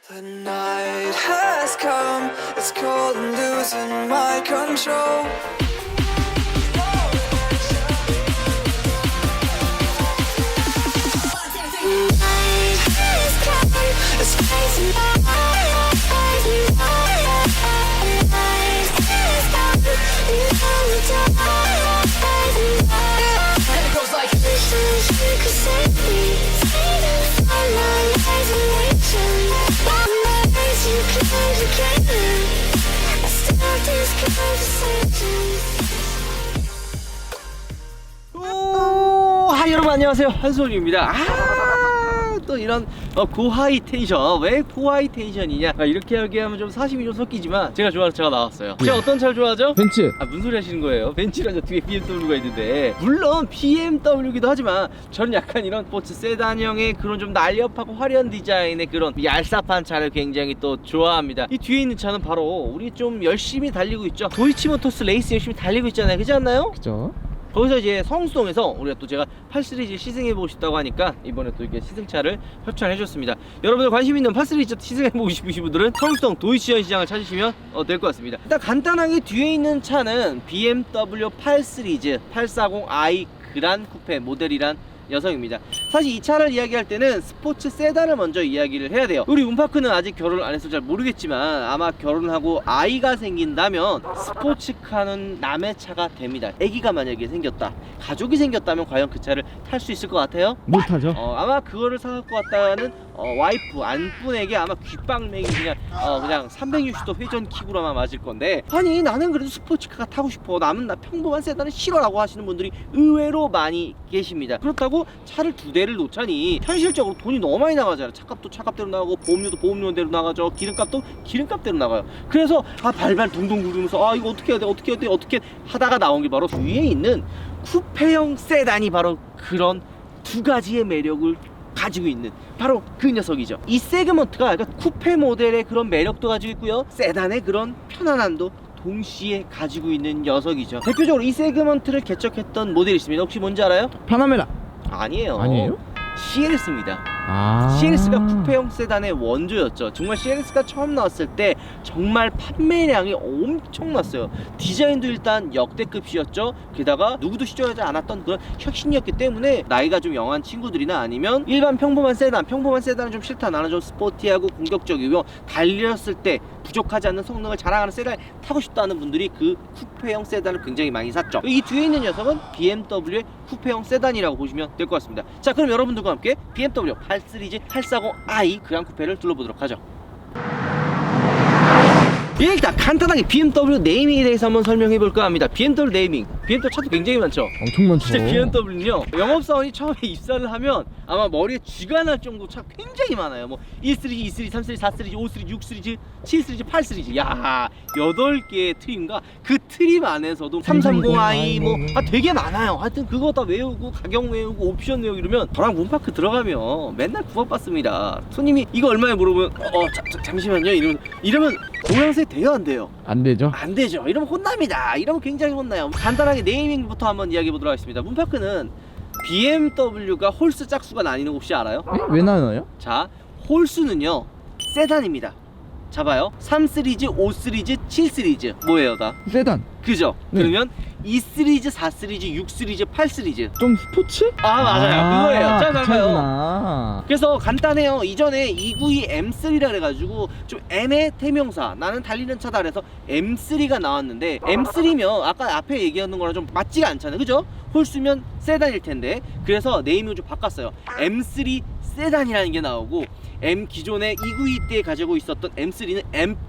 The night has come, it's cold and losing my control. It's crazy. And it goes like 여러분 안녕하세요, 한솔입니다. 또 이런 고하이 텐션. 왜 고하이 텐션이냐, 이렇게 얘기하면 좀 사심이 좀 섞이지만 제가 좋아하는 차가 나왔어요. 제가 어떤 차를 좋아하죠? 벤츠. 무슨 소리 하시는 거예요? 벤츠라서 뒤에 BMW가 있는데, 물론 BMW이기도 하지만 저는 약간 이런 스포츠 세단형의 그런 좀 날렵하고 화려한 디자인의 그런 얄쌉한 차를 굉장히 또 좋아합니다. 이 뒤에 있는 차는 바로 우리 좀 열심히 달리고 있죠, 도이치모터스 레이스 열심히 달리고 있잖아요, 그렇지 않나요? 그죠? 거기서 이제 성수동에서 우리가 또 제가 8시리즈 시승해보고 싶다고 하니까 이번에 또 이렇게 시승차를 협찬해줬습니다. 여러분들 관심 있는 8시리즈 시승해보고 싶으신 분들은 성수동 도이치현 시장을 찾으시면 될 것 같습니다. 일단 간단하게 뒤에 있는 차는 BMW 8시리즈 840i 그란 쿠페 모델이란 녀석입니다. 사실 이 차를 이야기할 때는 스포츠 세단을 먼저 이야기를 해야 돼요. 우리 운파크는 아직 결혼을 안 해서 잘 모르겠지만 아마 결혼하고 아이가 생긴다면 스포츠카는 남의 차가 됩니다. 아기가 만약에 생겼다, 가족이 생겼다면 과연 그 차를 탈 수 있을 것 같아요? 못하죠. 아마 그거를 사갖고 왔다는 와이프 안분에게 아마 귓방맹이 그냥 360도 회전킥으로 아마 맞을 건데, 아니 나는 그래도 스포츠카가 타고 싶어, 남은 나 평범한 세단은 싫어라고 하시는 분들이 의외로 많이 계십니다. 그렇다고 차를 두 대를 놓자니 현실적으로 돈이 너무 많이 나가잖아요. 차값도 차값대로 나가고 보험료도 보험료대로 나가죠, 기름값도 기름값대로 나가요. 그래서 발발 동동 구르면서 이거 어떻게 해야 돼 어떻게 하다가 나온 게 바로 위에 있는 쿠페형 세단이 바로 그런 두 가지의 매력을 가지고 있는 바로 그 녀석이죠. 이 세그먼트가 그러니까 쿠페 모델의 그런 매력도 가지고 있고요, 세단의 그런 편안함도 동시에 가지고 있는 녀석이죠. 대표적으로 이 세그먼트를 개척했던 모델이 있습니다. 혹시 뭔지 알아요? 파나메라. 아니에요. 아니에요? CLS입니다. 아. CLS가 쿠페형 세단의 원조였죠. 정말 CLS가 처음 나왔을 때 정말 판매량이 엄청났어요. 디자인도 일단 역대급이었죠. 게다가 누구도 시도하지 않았던 그런 혁신이었기 때문에 나이가 좀 영한 친구들이나 아니면 일반 평범한 세단은 좀 싫다, 나는 좀 스포티하고 공격적이고 달렸을 때 부족하지 않는 성능을 자랑하는 세단을 타고 싶다는 분들이 그 쿠페형 세단을 굉장히 많이 샀죠. 이 뒤에 있는 녀석은 BMW의 쿠페형 세단이라고 보시면 될 것 같습니다. 자, 그럼 여러분들과 함께 BMW 8시리즈 840i 그랑 쿠페를 둘러보도록 하죠. 일단 간단하게 BMW 네이밍에 대해서 한번 설명해 볼까 합니다. BMW 네이밍, BMW 차도 굉장히 많죠. 엄청 많죠. 진짜 BMW는요, 영업사원이 처음에 입사를 하면 아마 머리에 쥐가 날 정도 차 굉장히 많아요. 뭐 1시리즈, 2시리즈, 3시리즈, 4시리즈, 5시리즈, 6시리즈, 7시리즈, 8시리즈, 야 8개의 트림과 그 트림 안에서도 330i 뭐 되게 많아요. 하여튼 그거 다 외우고 가격 외우고 옵션 외우고 이러면 저랑 문파크 들어가면 맨날 구박받습니다. 손님이 이거 얼마에 물어보면 잠시만요 이러면 모양새 돼요, 안 돼요? 안 되죠. 안 되죠. 이러면 혼납니다. 이러면 굉장히 혼나요. 간단하게 네이밍부터 한번 이야기해 보도록 하겠습니다. 문파크는 BMW가 홀수 짝수가 나뉘는 거 혹시 알아요? 왜 나눠요? 자, 홀수는요 세단입니다. 자 봐요, 3시리즈, 5시리즈, 7시리즈 뭐예요 다? 세단. 그죠? 네. 그러면 2시리즈, 4시리즈, 6시리즈, 8시리즈. 좀 스포츠? 맞아요. 그거예요. 잘 봐요. 차구나. 그래서 간단해요. 이전에 292 M3라 그래가지고 좀 M의 대명사, 나는 달리는 차다 그래서 M3가 나왔는데, M3면 아까 앞에 얘기하는 거랑 좀 맞지가 않잖아요, 그죠? 홀수면 세단일 텐데, 그래서 네이밍을 좀 바꿨어요. M3 세단이라는 게 나오고, 기존에 292 때 가지고 있었던 M3는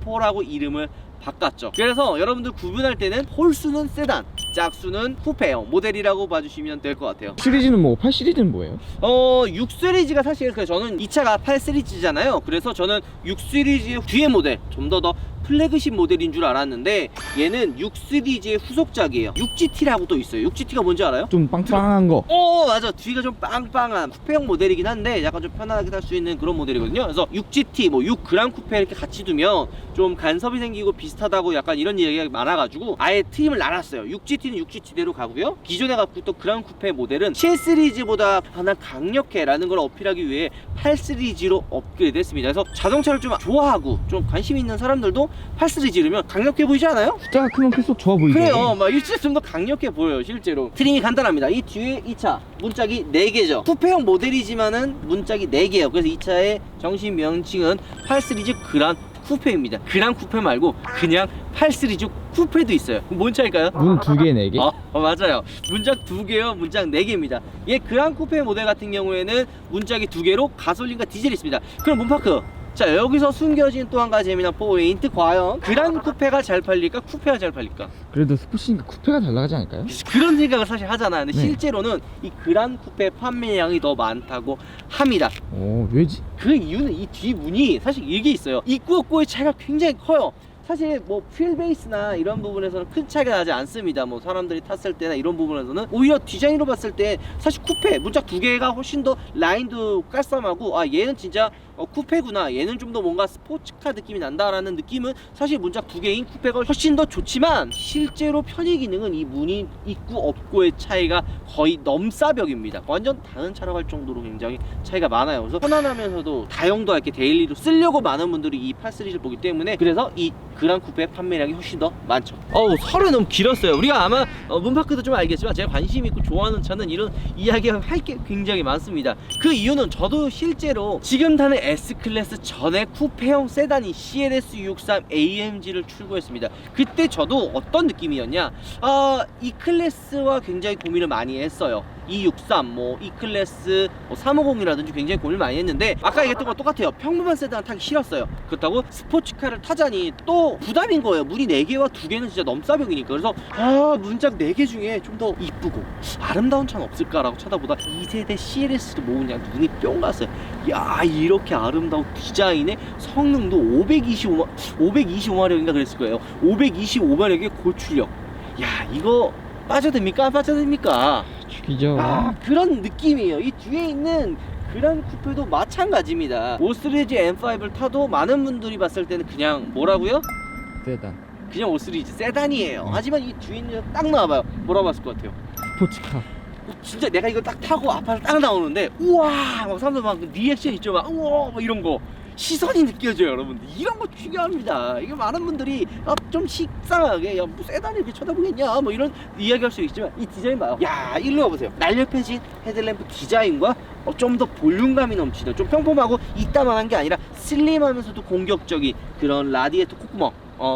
M4라고 이름을 바꿨죠. 그래서 여러분들 구분할 때는 홀수는 세단, 짝수는 쿠페형 모델이라고 봐주시면 될 것 같아요. 시리즈는 뭐 8시리즈는 뭐예요? 6시리즈가 사실 저는 이 차가 8시리즈잖아요. 그래서 저는 6시리즈의 뒤에 모델 좀 더 플래그십 모델인 줄 알았는데 얘는 6 시리즈의 후속작이에요. 6GT라고 또 있어요. 6GT가 뭔지 알아요? 좀 빵빵한 거. 맞아. 뒤가 좀 빵빵한 쿠페형 모델이긴 한데 약간 좀 편안하게 탈 수 있는 그런 모델이거든요. 그래서 6GT, 뭐 6그랑 쿠페 이렇게 같이 두면 좀 간섭이 생기고 비슷하다고 약간 이런 얘기가 많아가지고 아예 트림을 나눴어요. 6GT는 6GT대로 가고요. 기존에 갖고 있던 그랑 쿠페 모델은 7 시리즈보다 하나 강력해라는 걸 어필하기 위해 8 시리즈로 업그레이드 했습니다. 그래서 자동차를 좀 좋아하고 좀 관심 있는 사람들도 8 시리즈면 강력해 보이지 않아요? 숫자가 크면 클수록 좋아 보이죠. 그래요. 막 일주일 좀 더 강력해 보여요. 실제로 트림이 간단합니다. 이 뒤에 이 차 문짝이 4개죠 쿠페형 모델이지만은 문짝이 4개예요 그래서 이 차의 정식 명칭은 8 시리즈 그란 쿠페입니다. 그란 쿠페 말고 그냥 8 시리즈 쿠페도 있어요. 뭔 차일까요? 문 2개, 4개? 맞아요. 문짝 2개요, 문짝 4개입니다. 얘 그란 쿠페 모델 같은 경우에는 문짝이 2개로 가솔린과 디젤이 있습니다. 그럼 문파크, 자 여기서 숨겨진 또 한 가지 재미난 포인트. 과연 그란 쿠페가 잘 팔릴까 쿠페가 잘 팔릴까? 그래도 스포츠니까 쿠페가 잘 나가지 않을까요? 그런 생각을 사실 하잖아요. 근데 네. 실제로는 이 그란 쿠페 판매량이 더 많다고 합니다. 왜지? 그 이유는 이 뒷문이 사실 이게 있어요. 입구 없고의 차이가 굉장히 커요. 사실 뭐 휠베이스나 이런 부분에서는 큰 차이가 나지 않습니다. 뭐 사람들이 탔을 때나 이런 부분에서는 오히려 디자인으로 봤을 때 사실 쿠페 문짝 2개가 훨씬 더 라인도 깔쌈하고 얘는 진짜 쿠페구나, 얘는 좀 더 뭔가 스포츠카 느낌이 난다라는 느낌은 사실 문짝 2개인 쿠페가 훨씬 더 좋지만 실제로 편의 기능은 이 문이 입구 없고의 차이가 거의 넘사벽입니다. 완전 다른 차라고 할 정도로 굉장히 차이가 많아요. 그래서 편안하면서도 다용도할 게 데일리로 쓰려고 많은 분들이 이 8 시리즈를 보기 때문에 그래서 이 그란 쿠페 판매량이 훨씬 더 많죠. 설이 너무 길었어요. 우리가 아마 문파크도 좀 알겠지만 제가 관심 있고 좋아하는 차는 이런 이야기를 할 게 굉장히 많습니다. 그 이유는 저도 실제로 지금 타는 S클래스 전에 쿠페형 세단이 CLS63 AMG를 출고했습니다. 그때 저도 어떤 느낌이었냐, E클래스와 굉장히 고민을 많이 했어요. E63, 뭐 E클래스 350이라든지 굉장히 고민을 많이 했는데 아까 얘기했던 거랑 똑같아요. 평범한 세단을 타기 싫었어요. 그렇다고 스포츠카를 타자니 또 부담인 거예요. 문이 4개와 2개는 진짜 넘사벽이니까. 그래서 문짝 4개 중에 좀 더 이쁘고 아름다운 차는 없을까라고 찾아보다 2세대 CLS를 모으냐 눈이 뿅 갔어요. 야, 이렇게 아름다운 디자인에 성능도 525마력인가 그랬을 거예요. 525마력의 고출력. 야, 이거 빠져듭니까? 안 빠져듭니까? 죽이죠. 그런 느낌이에요. 이 뒤에 있는 그란 쿠페도 마찬가지입니다. 5 시리즈 M5를 타도 많은 분들이 봤을 때는 그냥 뭐라고요? 세단. 그냥 5 시리즈 세단이에요. 하지만 이 뒤에 있는 딱 나와봐요. 뭐라고 봤을 것 같아요? 스포츠카. 진짜 내가 이거 딱 타고 앞에서 딱 나오는데 우와 막 사람들 막 리액션 있죠. 막 우와 막 이런 거 시선이 느껴져요. 여러분들 이런 거 중요합니다. 이게 많은 분들이 좀 식상하게 야 뭐 세단을 이렇게 쳐다보겠냐 뭐 이런 이야기 할 수 있지만 이 디자인 봐요. 야, 일로 와보세요. 날렵해진 헤드램프 디자인과 좀 더 볼륨감이 넘치는, 좀 평범하고 이따만한 게 아니라 슬림하면서도 공격적인 그런 라디에이터 콧구멍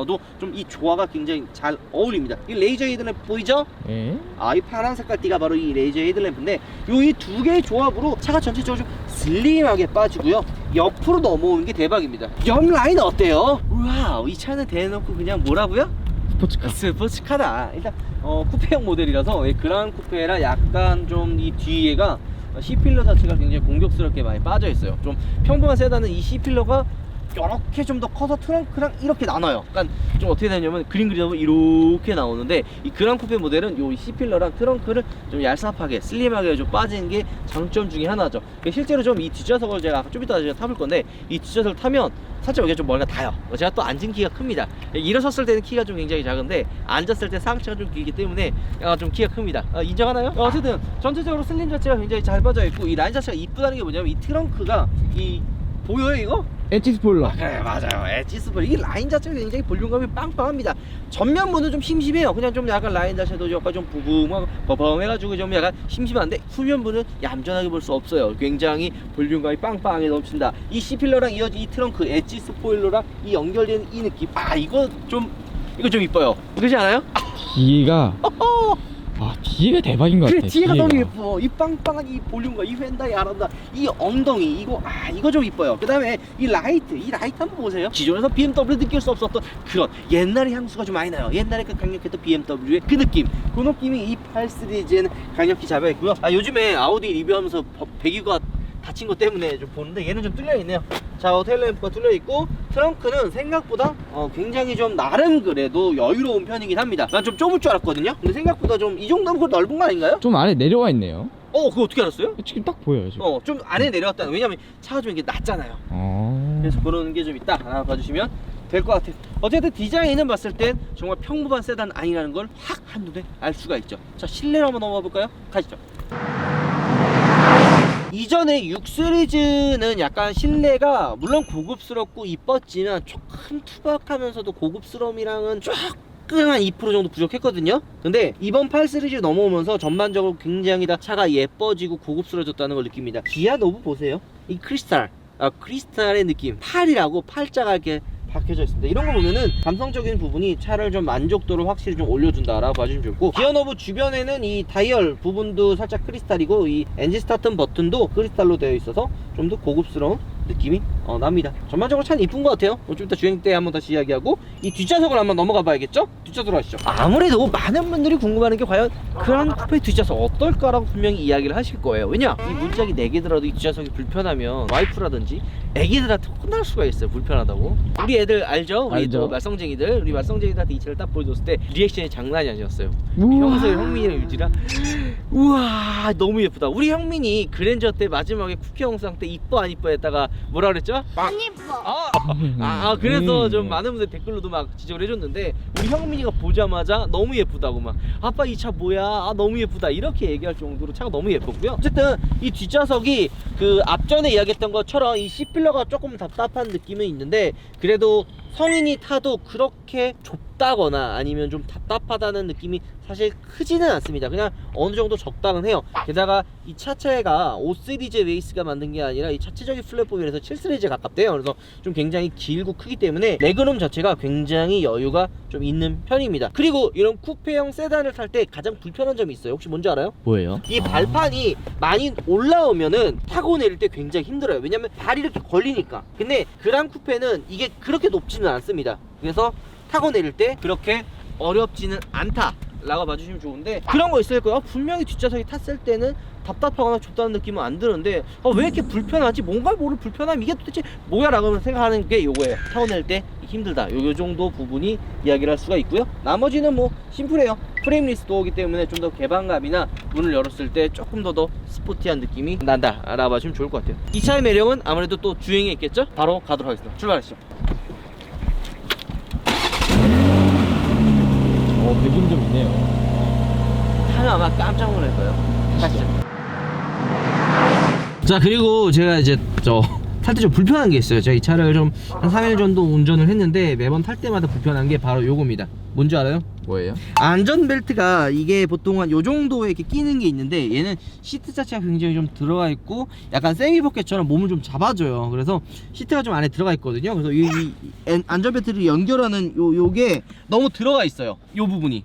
도 좀 이 조화가 굉장히 잘 어울립니다. 이 레이저 헤드램프 보이죠? 예? 이 파란 색깔 띠가 바로 이 레이저 헤드램프인데 이 두 개의 조합으로 차가 전체적으로 좀 슬림하게 빠지고요. 옆으로 넘어오는 게 대박입니다. 옆 라인 어때요? 와우, 이 차는 대놓고 그냥 뭐라고요? 스포츠카. 스포츠카다. 일단 쿠페형 모델이라서 그란 쿠페라 약간 좀 이 뒤에가 C필러 자체가 굉장히 공격스럽게 많이 빠져 있어요. 좀 평범한 세단은 이 C필러가 이렇게 좀 더 커서 트렁크랑 이렇게 나눠요. 그러니까 좀 어떻게 되냐면 그림 그리다 이렇게 나오는데 이 그란 쿠페 모델은 요 C필러랑 트렁크를 좀 얄삽하게 슬림하게 좀 빠지는 게 장점 중에 하나죠. 실제로 좀 이 뒷좌석을 제가 좀 이따 제가 타볼 건데 이 뒷좌석을 타면 살짝 여기가 좀 머리가 닿아요. 제가 또 앉은 키가 큽니다. 일어섰을 때는 키가 좀 굉장히 작은데 앉았을 때 상체가 좀 길기 때문에 좀 키가 큽니다. 인정하나요? 어쨌든 전체적으로 슬림 자체가 굉장히 잘 빠져 있고 이 라인 자체가 이쁘다는 게 뭐냐면 이 트렁크가 보여요 이거? 엣지 스포일러. 그래, 맞아요. 엣지 스포일러. 이 라인 자체가 굉장히 볼륨감이 빵빵합니다. 전면부는 좀 심심해요. 그냥 좀 약간 라인 자체도 약간 좀 부붕하고 버벙해가지고 좀 약간 심심한데 후면부는 얌전하게 볼 수 없어요. 굉장히 볼륨감이 빵빵하게 넘친다. 이 C필러랑 이어진 이 트렁크 엣지 스포일러랑 이 연결되는 이 느낌, 이거 좀 이뻐요. 그렇지 않아요? 뒤가 뒤가 대박인 것 같아. 그래, 뒤에가 너무 예뻐. 이 빵빵한 이 볼륨과 이 휀다이 아름다 이 엉덩이 이거 좀 이뻐요. 그 다음에 이 라이트 한번 보세요. 기존에서 BMW 느낄 수 없었던 그런 옛날의 향수가 좀 많이 나요. 옛날에 그 강력했던 BMW의 그 느낌이 이 8 시리즈에는 강력히 잡아있고요. 요즘에 아우디 리뷰하면서 배기가 닫힌 것 때문에 좀 보는데 얘는 좀 뚫려있네요. 자, 테일램프가 뚫려있고 트렁크는 생각보다 굉장히 좀 나름 그래도 여유로운 편이긴 합니다. 난 좀 좁을 줄 알았거든요. 근데 생각보다 좀 이 정도면 그래도 넓은 거 아닌가요? 좀 안에 내려와 있네요. 그거 어떻게 알았어요? 지금 딱 보여요 지금. 좀 안에 내려왔다는, 왜냐면 차가 좀 이게 낮잖아요. 그래서 그런 게 좀 있다 하나 봐주시면 될 것 같아요. 어쨌든 디자인은 봤을 땐 정말 평범한 세단 아니라는 걸 확 한눈에 알 수가 있죠. 자, 실내로 한번 넘어가 볼까요? 가시죠. 이전에 6 시리즈는 약간 실내가 물론 고급스럽고 이뻤지만 조금 투박하면서도 고급스러움이랑은 조금 한 2% 정도 부족했거든요. 근데 이번 8 시리즈 넘어오면서 전반적으로 굉장히 다 차가 예뻐지고 고급스러워졌다는 걸 느낍니다. 기아 노브 보세요. 이 크리스탈의 느낌, 팔이라고 팔자가 이렇게 박혀져 있습니다. 이런 거 보면은 감성적인 부분이 차를 좀 만족도를 확실히 좀 올려준다라고 봐주시면 좋고, 기어노브 주변에는 이 다이얼 부분도 살짝 크리스탈이고 이 엔진 스타트 버튼도 크리스탈로 되어 있어서 좀 더 고급스러운 느낌이 납니다. 전반적으로 차는 이쁜 것 같아요. 좀 이따 주행 때 한번 다시 이야기하고 이 뒷좌석을 한번 넘어가 봐야겠죠? 뒷좌석으로 하시죠. 아무래도 많은 분들이 궁금해하는 게 과연 그란 쿠페 뒷좌석 어떨까라고 분명히 이야기를 하실 거예요. 왜냐? 이 문짝이 4개 들어도 이 뒷좌석이 불편하면 와이프라든지 애기들한테 혼날 수가 있어요. 불편하다고. 우리 애들 알죠? 우리 알죠. 또 말썽쟁이들, 우리 말썽쟁이들한테 이 차를 딱 보여줬을 때 리액션이 장난이 아니었어요. 우와. 평소에 형민이랑 유지랑 우와 너무 예쁘다. 우리 형민이 그랜저 때 마지막에 쿠키 영상 때 이뻐 안 이뻐 했다가 뭐라 그랬죠? 안 이뻐. 그래서 좀 많은 분들 댓글로도 막 지적을 해줬는데, 우리 형민이가 보자마자 너무 예쁘다고 막 아빠 이 차 뭐야, 너무 예쁘다 이렇게 얘기할 정도로 차가 너무 예뻤고요. 어쨌든 이 뒷좌석이 그 앞전에 이야기했던 것처럼 이 C필러가 조금 답답한 느낌은 있는데, 그래도 성인이 타도 그렇게 좁다거나 아니면 좀 답답하다는 느낌이 사실 크지는 않습니다. 그냥 어느 정도 적당은 해요. 게다가 이 차체가 5 시리즈 베이스가 만든 게 아니라 이 차체적인 플랫폼이라서 7 시리즈에 가깝대요. 그래서 좀 굉장히 길고 크기 때문에 레그룸 자체가 굉장히 여유가 좀 있는 편입니다. 그리고 이런 쿠페형 세단을 탈 때 가장 불편한 점이 있어요. 혹시 뭔지 알아요? 뭐예요? 이 발판이 많이 올라오면은 타고 내릴 때 굉장히 힘들어요. 왜냐면 발이 이렇게 걸리니까. 근데 그란 쿠페는 이게 그렇게 높지는 않습니다. 그래서 타고 내릴 때 그렇게 어렵지는 않다 라고 봐주시면 좋은데, 그런 거 있을 거예요. 분명히 뒷좌석이 탔을 때는 답답하거나 좁다는 느낌은 안 드는데 왜 이렇게 불편하지? 뭔가 모를 불편함, 이게 도대체 뭐야? 라고 생각하는 게 요거예요. 타고 낼 때 힘들다, 요 정도 부분이 이야기를 할 수가 있고요. 나머지는 뭐 심플해요. 프레임리스 도어기 때문에 좀 더 개방감이나 문을 열었을 때 조금 더 스포티한 느낌이 난다 라고 봐주시면 좋을 것 같아요. 이 차의 매력은 아무래도 또 주행에 있겠죠? 바로 가도록 하겠습니다. 출발하시죠. 배기음 좀 있네요. 타면 아마 깜짝 놀랄 거예요. 가시죠. 자, 그리고 제가 이제 탈 때 좀 불편한 게 있어요. 제가 이 차를 좀 한 3일 정도 운전을 했는데 매번 탈 때마다 불편한 게 바로 요겁니다. 뭔지 알아요? 뭐예요? 안전벨트가 이게 보통 한 요 정도에 이렇게 끼는 게 있는데, 얘는 시트 자체가 굉장히 좀 들어가 있고 약간 세미 포켓처럼 몸을 좀 잡아줘요. 그래서 시트가 좀 안에 들어가 있거든요. 그래서 이 안전벨트를 연결하는 요게 너무 들어가 있어요. 요 부분이.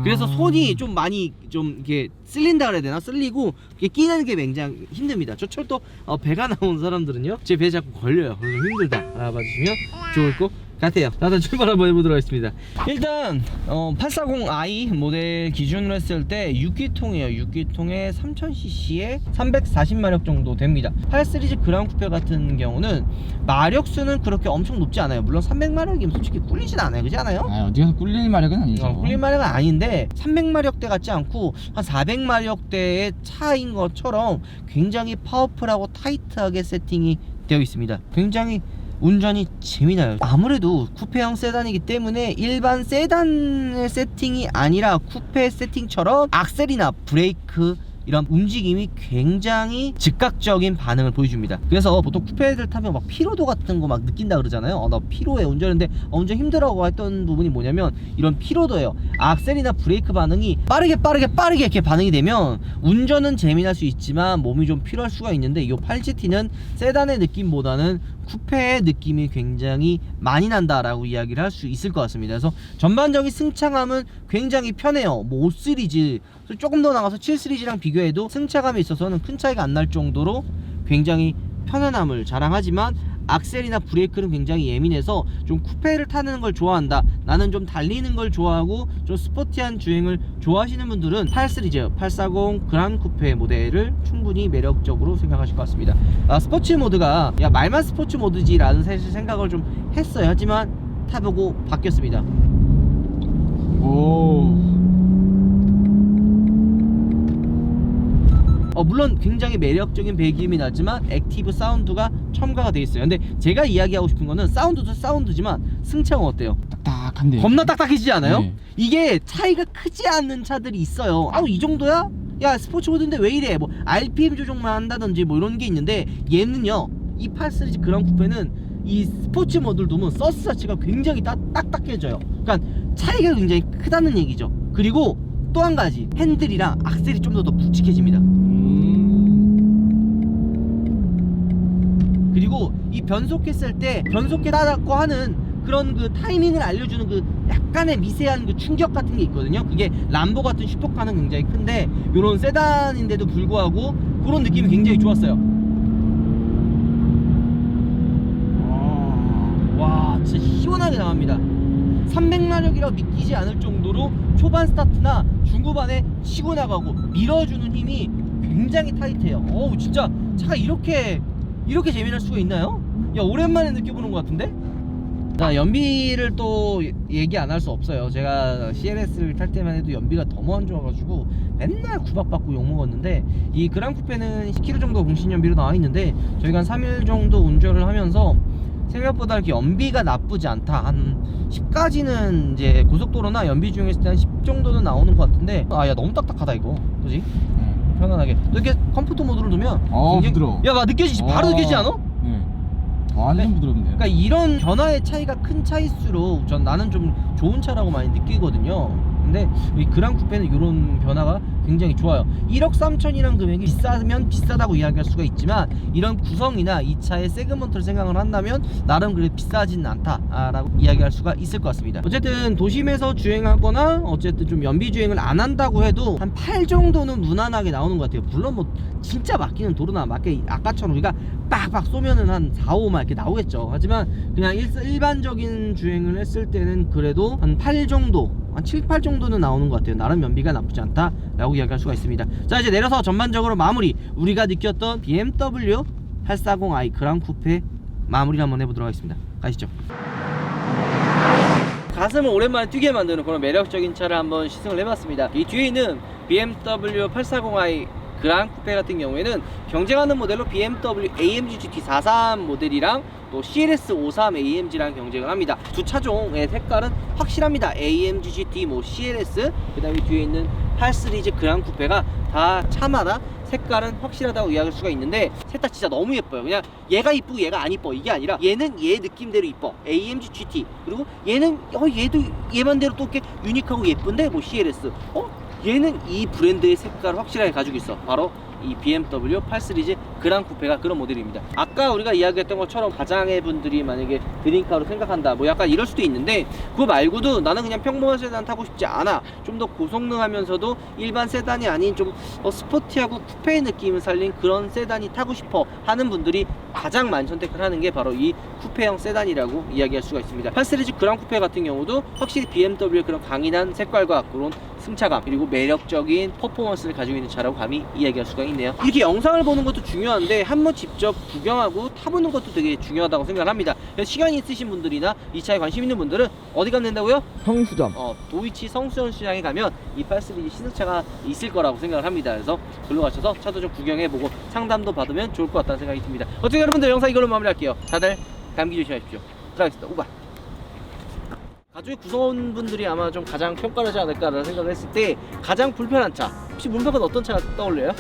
그래서 손이 좀 많이 좀 이렇게 쓸린다 그래야 되나? 쓸리고 이게 끼는 게 굉장히 힘듭니다. 저철도 배가 나온 사람들은요 제 배에 자꾸 걸려요. 그래서 힘들다 알아봐주시면 좋을 것 같아요. 일단 출발 한번 해보도록 하겠습니다. 일단 840i 모델 기준으로 했을 때 6기통이에요. 6기통에 3000cc에 340마력 정도 됩니다. 8 시리즈 그라운 쿠페 같은 경우는 마력수는 그렇게 엄청 높지 않아요. 물론 300마력이면 솔직히 꿀리진 않아요. 그렇지 않아요? 어디 가서 꿀릴 마력은 아니죠. 꿀릴 마력은 아닌데 300마력대 같지 않고 한 400마력대의 차인 것처럼 굉장히 파워풀하고 타이트하게 세팅이 되어 있습니다. 굉장히 운전이 재미나요. 아무래도 쿠페형 세단이기 때문에 일반 세단의 세팅이 아니라 쿠페 세팅처럼 악셀이나 브레이크 이런 움직임이 굉장히 즉각적인 반응을 보여줍니다. 그래서 보통 쿠페들 타면 막 피로도 같은 거 막 느낀다 그러잖아요. 나 피로해 운전인데 운전 힘들어하고 했던 부분이 뭐냐면 이런 피로도예요. 악셀이나 브레이크 반응이 빠르게 이렇게 반응이 되면 운전은 재미날 수 있지만 몸이 좀 피로할 수가 있는데, 이 8GT는 세단의 느낌보다는 쿠페의 느낌이 굉장히 많이 난다라고 이야기를 할 수 있을 것 같습니다. 그래서 전반적인 승차감은 굉장히 편해요. 뭐 5 시리즈 조금 더 나가서 7 시리즈랑 비교해도 승차감에 있어서는 큰 차이가 안 날 정도로 굉장히 편안함을 자랑하지만 악셀이나 브레이크는 굉장히 예민해서 좀 쿠페를 타는 걸 좋아한다, 나는 좀 달리는 걸 좋아하고 좀 스포티한 주행을 좋아하시는 분들은 8 시리즈 840 그란 쿠페 모델을 충분히 매력적으로 생각하실 것 같습니다. 스포츠 모드가 야 말만 스포츠 모드지 라는 사실 생각을 좀 했어요. 하지만 타보고 바뀌었습니다. 오. 물론 굉장히 매력적인 배기음이 나지만 액티브 사운드가 첨가가 되어 있어요. 근데 제가 이야기하고 싶은 거는 사운드도 사운드지만 승차감 어때요? 딱딱한데. 겁나 딱딱해지지 않아요? 네. 이게 차이가 크지 않는 차들이 있어요. 이 정도야? 야 스포츠 모드인데 왜 이래? 뭐 RPM 조정만 한다든지 뭐 이런 게 있는데, 얘는요 이 8 시리즈 그란 쿠페는 이 스포츠 모드를 두면 서스 자체가 굉장히 딱딱해져요. 그러니까 차이가 굉장히 크다는 얘기죠. 그리고 또 한 가지, 핸들이랑 악셀이 좀 더 묵직해집니다. 그리고 이 변속했을 때 변속했다고 하는 그런 그 타이밍을 알려주는 그 약간의 미세한 그 충격 같은 게 있거든요. 그게 람보 같은 슈퍼카는 굉장히 큰데 요런 세단인데도 불구하고 그런 느낌이 굉장히 좋았어요. 와 진짜 시원하게 나갑니다. 300마력이라고 믿기지 않을 정도로 초반 스타트나 중후반에 치고 나가고 밀어주는 힘이 굉장히 타이트해요. 어우 진짜 차가 이렇게 재미날 수가 있나요? 야 오랜만에 느껴보는 것 같은데? 자, 연비를 또 얘기 안 할 수 없어요. 제가 CLS를 탈 때만 해도 연비가 너무 안 좋아가지고 맨날 구박받고 욕먹었는데, 이 그란 쿠페는 10km 정도 공신 연비로 나와 있는데 저희가 한 3일 정도 운전을 하면서 생각보다 이렇게 연비가 나쁘지 않다. 한 10까지는 이제 고속도로나 연비 중했을 때 한 10 정도는 나오는 것 같은데, 야 너무 딱딱하다 이거. 그지? 편안하게 이렇게 컴포트 모드를 두면 부드러워. 야 느껴지지? 바로 느껴지지 않아? 네. 완전 부드럽네요. 그러니까 이런 변화의 차이가 큰 차일수록 나는 좀 좋은 차라고 많이 느끼거든요. 근데 이 그란 쿠페는 이런 변화가 굉장히 좋아요. 1억 3천이란 금액이 비싸면 비싸다고 이야기할 수가 있지만, 이런 구성이나 이 차의 세그먼트를 생각을 한다면 나름 그래 비싸진 않다라고 이야기할 수가 있을 것 같습니다. 어쨌든 도심에서 주행하거나 어쨌든 좀 연비 주행을 안 한다고 해도 한 8 정도는 무난하게 나오는 것 같아요. 물론 뭐 진짜 막히는 도로나 막게 아까처럼 우리가 빡빡 쏘면은 한 4, 5만 이렇게 나오겠죠. 하지만 그냥 일반적인 주행을 했을 때는 그래도 한 8 정도, 한 7, 8 정도는 나오는 것 같아요. 나름 연비가 나쁘지 않다 라고 이야기할 수가 있습니다. 자, 이제 내려서 전반적으로 마무리, 우리가 느꼈던 BMW 840i 그란 쿠페 마무리를 한번 해보도록 하겠습니다. 가시죠. 가슴을 오랜만에 뛰게 만드는 그런 매력적인 차를 한번 시승을 해봤습니다. 이 뒤에 있는 BMW 840i 그란 쿠페 같은 경우에는 경쟁하는 모델로 BMW AMG GT 43 모델이랑 또 CLS 53 AMG랑 경쟁을 합니다. 두 차종의 색깔은 확실합니다. AMG GT, CLS, 그 다음에 뒤에 있는 8 시리즈 그란 쿠페가 다 차마다 색깔은 확실하다고 이야기할 수가 있는데, 셋 다 진짜 너무 예뻐요. 그냥 얘가 이쁘고 얘가 안 이뻐 이게 아니라 얘는 얘 느낌대로 이뻐, AMG GT, 그리고 얘는 얘도 얘만대로 또 이렇게 유니크하고 예쁜데 CLS, 얘는 이 브랜드의 색깔을 확실하게 가지고 있어. 바로 이 BMW 8 시리즈 그란 쿠페가 그런 모델입니다. 아까 우리가 이야기했던 것처럼 가장의 분들이 만약에 드림카로 생각한다, 뭐 약간 이럴 수도 있는데, 그거 말고도 나는 그냥 평범한 세단 타고 싶지 않아, 좀 더 고성능하면서도 일반 세단이 아닌 좀 스포티하고 쿠페의 느낌을 살린 그런 세단이 타고 싶어 하는 분들이 가장 많이 선택을 하는 게 바로 이 쿠페형 세단이라고 이야기할 수가 있습니다. 8 시리즈 그란 쿠페 같은 경우도 확실히 BMW의 그런 강인한 색깔과 그런 승차감, 그리고 매력적인 퍼포먼스를 가지고 있는 차라고 감히 이야기할 수가 있네요. 이렇게 영상을 보는 것도 중요한데 한번 직접 구경하고 타보는 것도 되게 중요하다고 생각을 합니다. 그래서 시간이 있으신 분들이나 이 차에 관심 있는 분들은 어디 가면 된다고요? 성수점. 도이치 성수점 시장에 가면 이 8 시리즈 시승차가 있을 거라고 생각을 합니다. 그래서 글로 가셔서 차도 좀 구경해보고 상담도 받으면 좋을 것 같다는 생각이 듭니다. 어쨌든 여러분들 영상 이걸로 마무리할게요. 다들 감기 조심하십시오. 들어가겠습니다. 오바. 가족의 구성원분들이 아마 좀 가장 평가를 하지 않을까라는 생각을 했을 때 가장 불편한 차, 혹시 문표가 어떤 차가 떠올려요?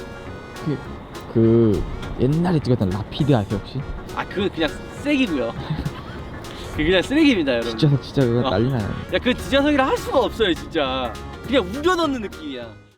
그 옛날에 찍었던 라피드 아세요 혹시? 그건 그냥 쓰레기고요. 그냥 쓰레기입니다, 여러분. 진짜 그거 난리 나요. 야, 그 뒷좌석이라 할 수가 없어요, 진짜. 그냥 우겨 넣는 느낌이야.